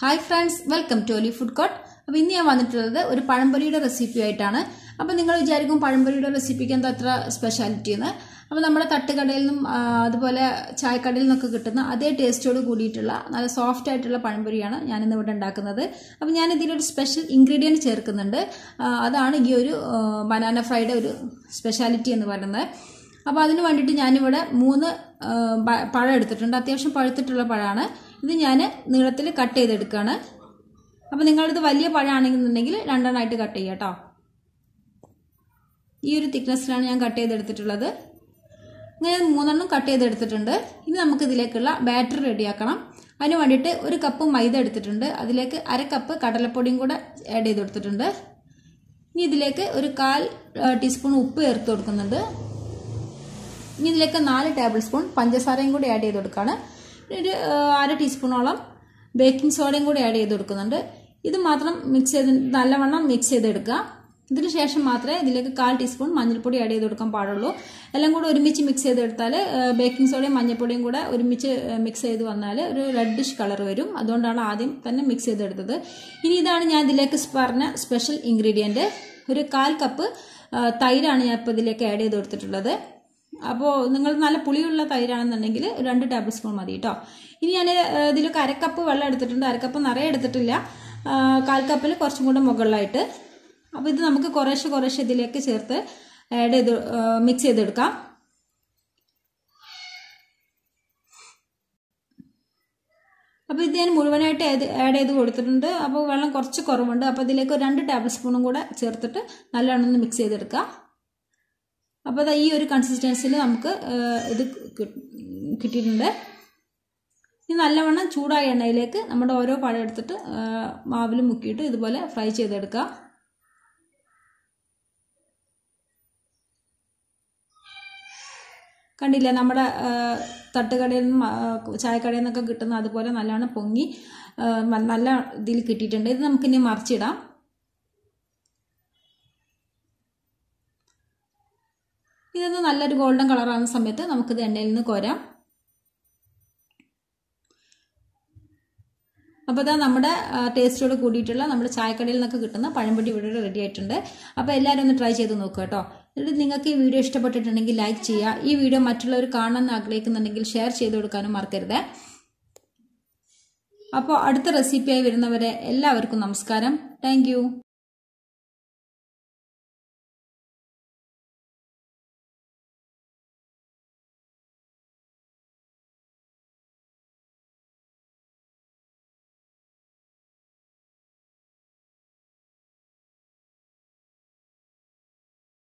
Hi friends, welcome to Oli Food Court. അപ്പോൾ ഇന്ന് ഞാൻ വന്നിട്ടുള്ളത് ഒരു പഴംപൊരിയുടെ റെസിപ്പി ആയിട്ടാണ്. അപ്പോൾ നിങ്ങൾ വിചാരിക്കും പഴംപൊരിയുടെ റെസിപ്പിക്ക് എന്താ അത്ര സ്പെഷ്യാലിറ്റി എന്ന്. അപ്പോൾ നമ്മുടെ തട്ടുകടയിൽ നിന്നും അതുപോലെ ചായക്കടയിൽ നിന്നൊക്കെ കിട്ടുന്ന അതേ ടേസ്റ്റോട് കൂടിയിട്ടുള്ള നല്ല സോഫ്റ്റ് ആയിട്ടുള്ള പഴംപൊരിയാണ് ഞാൻ ഇന്ന് ഇവിടെ ഉണ്ടാക്കുന്നത്. അപ്പോൾ ഞാൻ ഇതിലൊരു സ്പെഷ്യൽ ഇൻഗ്രീഡിയൻറ്റ് ചേർക്കുന്നുണ്ട്. അതാണ് ഈ ഒരു ബനാന ഫ്രൈയുടെ ഒരു സ്പെഷ്യാലിറ്റി എന്ന് പറയുന്നത്. അപ്പോൾ അതിന് വേണ്ടിയിട്ട് ഞാനിവിടെ 3 പഴം എടുത്തിട്ടുണ്ട്. അത്യാവശ്യം പഴുത്തിട്ടുള്ള പഴമാണ്. ഇത് ഞാൻ നീളത്തിൽ കട്ട് ചെയ്തെടുക്കുകയാണ്. അപ്പോൾ നിങ്ങളിത് വലിയ പഴമാണെന്നുണ്ടെങ്കിൽ രണ്ടെണ്ണമായിട്ട് കട്ട് ചെയ്യുക കേട്ടോ. ഈ ഒരു തിക്നെസ്സിലാണ് ഞാൻ കട്ട് ചെയ്തെടുത്തിട്ടുള്ളത്. ഇങ്ങനെ 3 കട്ട് ചെയ്തെടുത്തിട്ടുണ്ട്. ഇനി നമുക്ക് ഇതിലേക്കുള്ള ബാറ്റർ റെഡിയാക്കണം. അതിന് വേണ്ടിയിട്ട് 1 കപ്പ് മൈദ എടുത്തിട്ടുണ്ട്. അതിലേക്ക് 1/2 കപ്പ് കടലപ്പൊടിയും കൂടെ ആഡ് ചെയ്ത് കൊടുത്തിട്ടുണ്ട്. ഇനി ഇതിലേക്ക് 1/4 ടീസ്പൂൺ ഉപ്പ് ചേർത്ത് കൊടുക്കുന്നുണ്ട്. ഇനി ഇതിലേക്ക് 4 ടേബിൾ സ്പൂൺ പഞ്ചസാരയും കൂടി ആഡ് ചെയ്ത് കൊടുക്കുകയാണ്. ഒരു 1/2 ടീസ്പൂണോളം ബേക്കിംഗ് സോഡയും കൂടി ആഡ് ചെയ്ത് കൊടുക്കുന്നുണ്ട്. ഇത് മാത്രം മിക്സ് ചെയ്ത് നല്ലവണ്ണം മിക്സ് ചെയ്തെടുക്കുക. ഇതിന് ശേഷം മാത്രമേ ഇതിലേക്ക് 1/4 ടീസ്പൂൺ മഞ്ഞൾപ്പൊടി ആഡ് ചെയ്ത് കൊടുക്കാൻ പാടുള്ളൂ. എല്ലാം കൂടെ ഒരുമിച്ച് മിക്സ് ചെയ്തെടുത്താൽ ബേക്കിംഗ് സോഡയും മഞ്ഞൾപ്പൊടിയും കൂടെ ഒരുമിച്ച് മിക്സ് ചെയ്ത് വന്നാൽ ഒരു റെഡിഷ് കളർ വരും. അതുകൊണ്ടാണ് ആദ്യം തന്നെ മിക്സ് ചെയ്തെടുത്തത്. ഇനി ഇതാണ് ഞാൻ ഇതിലേക്ക് പറഞ്ഞ സ്പെഷ്യൽ ഇൻഗ്രീഡിയൻറ്റ്. ഒരു 1/4 കപ്പ് തൈരാണ് ഞാൻ ഇപ്പോൾ ഇതിലേക്ക് ആഡ് ചെയ്ത് കൊടുത്തിട്ടുള്ളത്. അപ്പോൾ നിങ്ങൾ നല്ല പുളിയുള്ള തൈരാണെന്നുണ്ടെങ്കിൽ 2 ടേബിൾ സ്പൂൺ മതി കേട്ടോ. ഇനി ഞാൻ ഇതിലേക്ക് 1/2 കപ്പ് വെള്ളം എടുത്തിട്ടുണ്ട്. 1/2 കപ്പ് നിറയെ എടുത്തിട്ടില്ല. 1/4 കപ്പിൽ കുറച്ചും കൂടെ മുകളിലായിട്ട്. അപ്പോൾ ഇത് നമുക്ക് കുറേശ്ശെ ഇതിലേക്ക് ചേർത്ത് ആഡ് ചെയ്ത് മിക്സ് ചെയ്തെടുക്കാം. അപ്പോൾ ഇത് ഞാൻ മുഴുവനായിട്ട് ആഡ് ചെയ്ത് കൊടുത്തിട്ടുണ്ട്. അപ്പോൾ വെള്ളം കുറച്ച് കുറവുണ്ട്. അപ്പോൾ ഇതിലേക്ക് 2 ടേബിൾ സ്പൂണും കൂടെ ചേർത്തിട്ട് നല്ലോണം മിക്സ് ചെയ്തെടുക്കുക. അപ്പോൾ ഈ ഒരു കൺസിസ്റ്റൻസിയിൽ നമുക്ക് ഇത് കിട്ടിയിട്ടുണ്ട്. ഇനി നല്ലവണ്ണം ചൂടായ എണ്ണയിലേക്ക് നമ്മുടെ ഓരോ പഴം എടുത്തിട്ട് മാവിൽ മുക്കിയിട്ട് ഇതുപോലെ ഫ്രൈ ചെയ്തെടുക്കുക. കണ്ടില്ലേ, നമ്മുടെ തട്ടുകടയിൽ നിന്നും ചായക്കടയിൽ നിന്നൊക്കെ കിട്ടുന്ന അതുപോലെ നല്ലവണ്ണം പൊങ്ങി നല്ല ഇതിൽ കിട്ടിയിട്ടുണ്ട്. ഇത് നമുക്കിനി മറിച്ചിടാം. ഇതൊന്ന് നല്ലൊരു ഗോൾഡൻ കളറാകുന്ന സമയത്ത് നമുക്കിത് എണ്ണയിൽ നിന്ന് കോരാം. അപ്പോൾ ഇതാ നമ്മുടെ ടേസ്റ്റോട് കൂടിയിട്ടുള്ള നമ്മുടെ ചായക്കടയിൽ നിന്നൊക്കെ കിട്ടുന്ന പഴംപൊരി ഇവിടെ റെഡി ആയിട്ടുണ്ട്. അപ്പോൾ എല്ലാവരും ഒന്ന് ട്രൈ ചെയ്ത് നോക്കുക കേട്ടോ. എന്നിട്ട് നിങ്ങൾക്ക് ഈ വീഡിയോ ഇഷ്ടപ്പെട്ടിട്ടുണ്ടെങ്കിൽ ലൈക്ക് ചെയ്യുക. ഈ വീഡിയോ മറ്റുള്ളവർ കാണണമെന്ന് ആഗ്രഹിക്കുന്നുണ്ടെങ്കിൽ ഷെയർ ചെയ്ത് കൊടുക്കാനും മറക്കരുത്. അപ്പോൾ അടുത്ത റെസിപ്പിയായി വരുന്നവരെ എല്ലാവർക്കും നമസ്കാരം. Thank you.